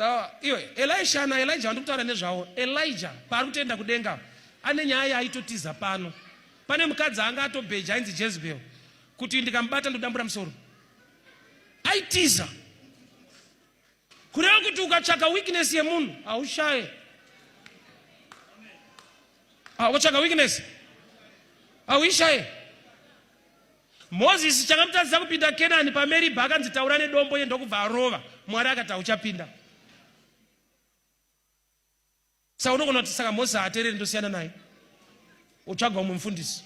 Sawa, iwe Elisha na Elijah ndikutaura nezvawo. Elijah pari kutenda kudenga ane nyaya aitotiza pano. Pane mukadzi anga atobheja ainzi Jezebel kuti ndikambata ndodambura musoro. Aitiza. Kureva kuti ukatsvaka weakness yemunhu haushaye. Ukatsvaka weakness hauishaye. Moses chakamutadzisa kupinda Kenani paMeribha akanzi taura nedombo yenda kubva arova. Mwari akati hauchapinda. Saka unogona kuti saka Moses haateereri ndosiyana naye. Utsvaga umwe mufundisi.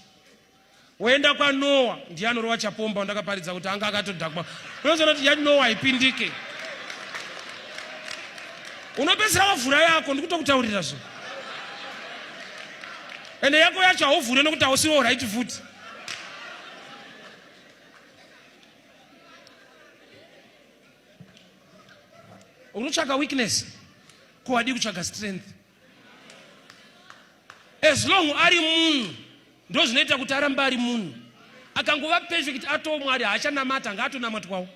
Woenda kwa Noah ndiye anorova chapomba ndakaparidza kuti anga akatodhakwa. Unoziona kuti yaNoah haipindike. Unopedzera wavhura yako ndikutokutaurira zvo. Ende yako yacho hauvhure nokuti hausiwo right futi. Unotsvaga weakness kuwadi kutsvaga strength. As long ari munhu ndo zvinoita kuti aramba ari munhu. Akangova perfect atoo Mwari haachanamata ngaatonamatwawo.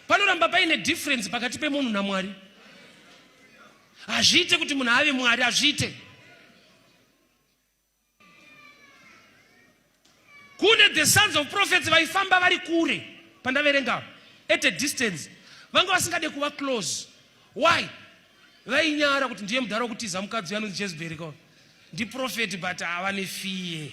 Panoramba paine difference pakati pemunhu naMwari. Hazviite kuti munhu ave Mwari, hazviite. Kune the sons of prophets vaifamba vari kure pandaverenga at a distance. Vanga vasingade kuva close. Why? Vainyara kuti ndiye mudhara wokutiza mukadzi anonzi Jezebel ko. Ndi prophet but havane fear.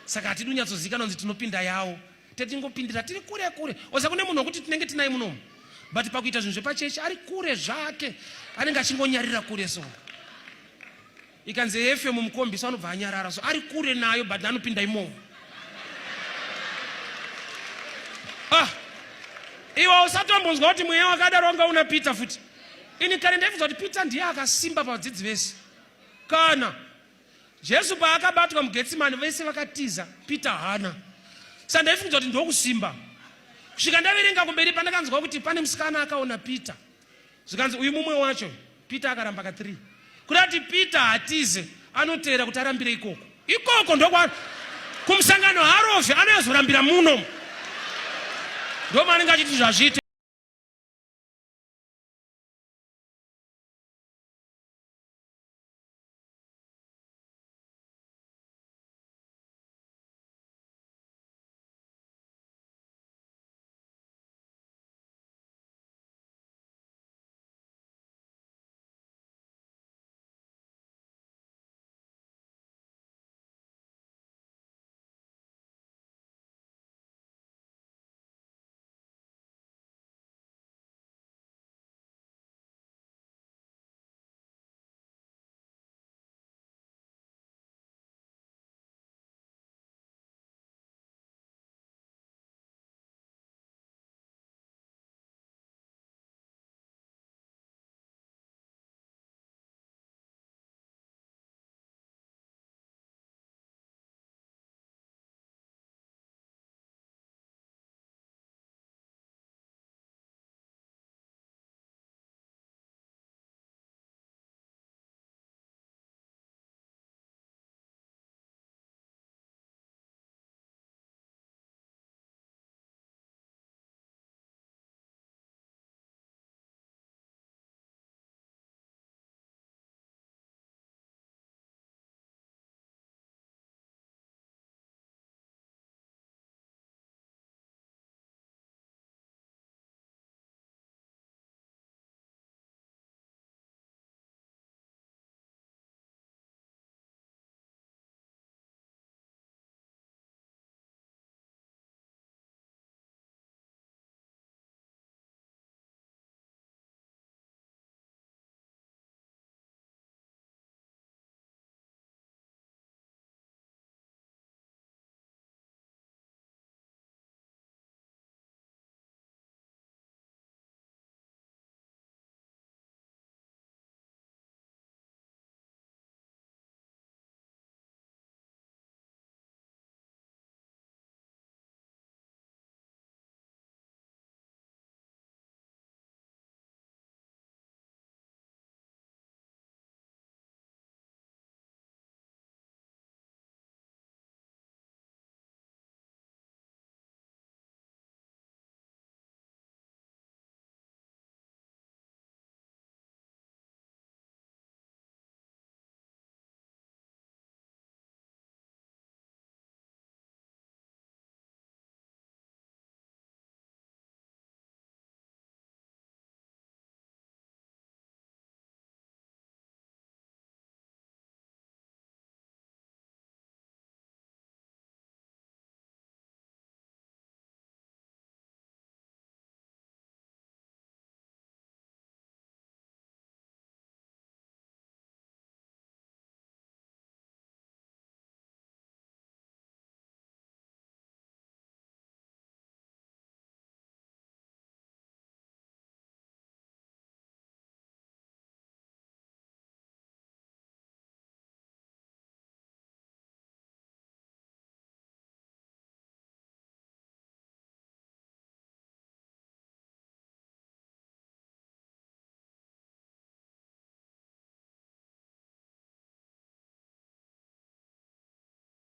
Saka hatidi kunyatsozivikanwa kunzi tinopinda yawo. Tetingopindira tiri kure kure. Osa kune munhu wokuti tinenge tinaye munomu. But pakuita zvinhu zvepachechi ari kure zvake. Anenge achingonyarira kure so. Ikanzi FM mumukombisa anobva anyarara so. Ari kure nayo but anopinda imomo. Iwa usatombonzwa kuti mweya wakadaro wanga una Peter futi. Ini kare ndaifunzwa kuti Peter ndiye akasimba pavadzidzi vese. Kana Jesu paakabatwa muGetsemani vese vakatiza, Peter hana. Saka ndaifunzwa kuti ndokusimba. Kusvika ndaverenga kumberi pandakanzwa kuti pane musikana akaona Peter. Zvikanzi uyu mumwe wacho, Peter akaramba ka3. Kuti Peter hatize anoteera kuti arambire ikoko. Ikoko ndokwa kumusangano harofe anozorambira muno. Ndo manenge achiti zvazviite.